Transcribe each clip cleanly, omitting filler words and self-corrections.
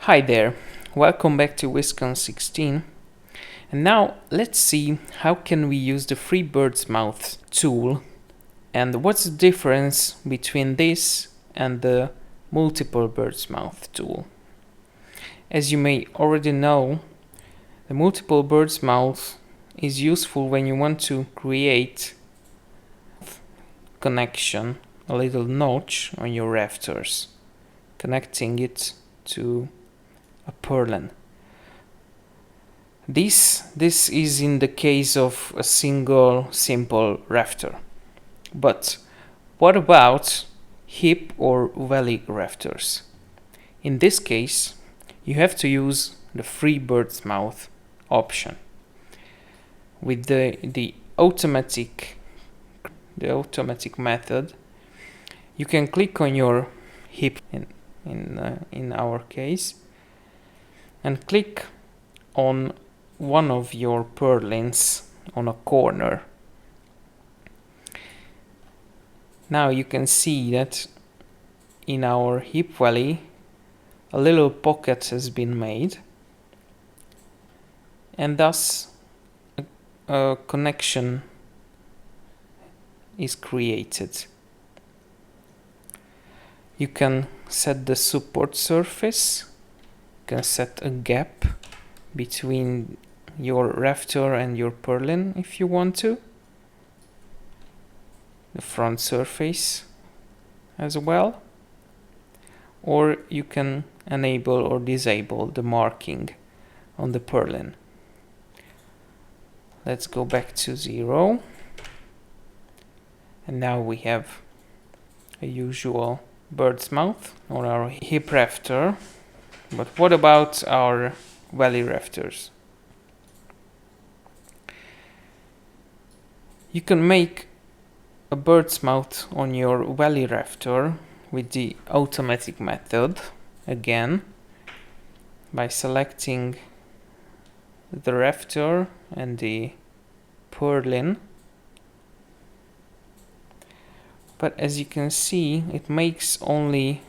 Hi there, welcome back to Viskon 16, and now let's see how can we use the free Birdsmouth tool and what's the difference between this and the multiple Birdsmouth tool. As you may already know, the multiple Birdsmouth is useful when you want to create connection, a little notch on your rafters, connecting it to a purlin. This is in the case of a single simple rafter. But what about hip or valley rafters? In this case, you have to use the free Birdsmouth option. With the automatic method, you can click on your hip in our case, and click on one of your purlins on a corner. Now you can see that in our hip valley a little pocket has been made, and thus a connection is created. You can set the support surface. You can set a gap between your rafter and your purlin if you want to. The front surface as well. Or you can enable or disable the marking on the purlin. Let's go back to 0. And now we have a usual Birdsmouth on our hip rafter. But what about our valley rafters? You can make a Birdsmouth on your valley rafter with the automatic method again by selecting the rafter and the purlin. But as you can see, it makes only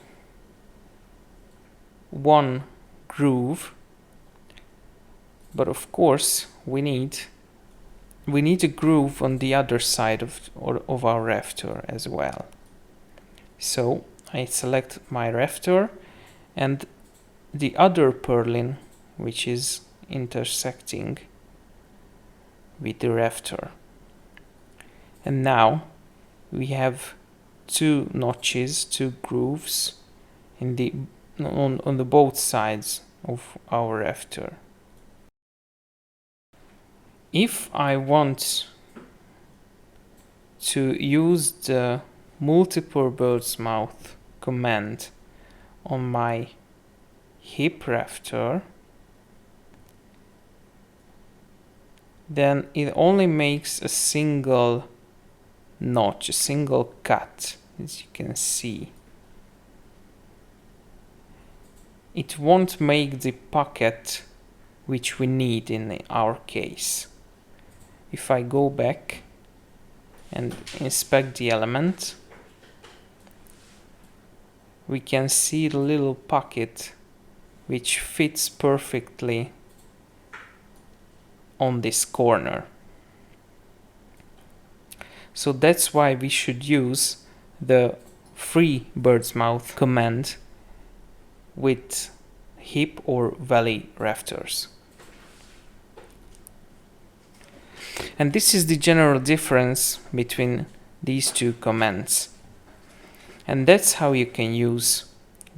one groove, but of course we need a groove on the other side of our rafter as well. So I select my rafter and the other purlin which is intersecting with the rafter, and now we have two notches, two grooves in the on the both sides of our rafter. If I want to use the multiple Birdsmouth command on my hip rafter, then it only makes a single notch, a single cut, as you can see. It won't make the pocket which we need in our case. If I go back and inspect the element, we can see the little pocket which fits perfectly on this corner. So that's why we should use the free Birdsmouth command with hip or valley rafters. And this is the general difference between these two commands. And that's how you can use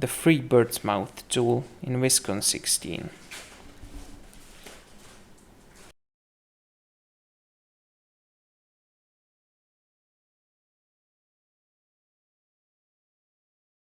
the free Birdsmouth tool in Viskon 16.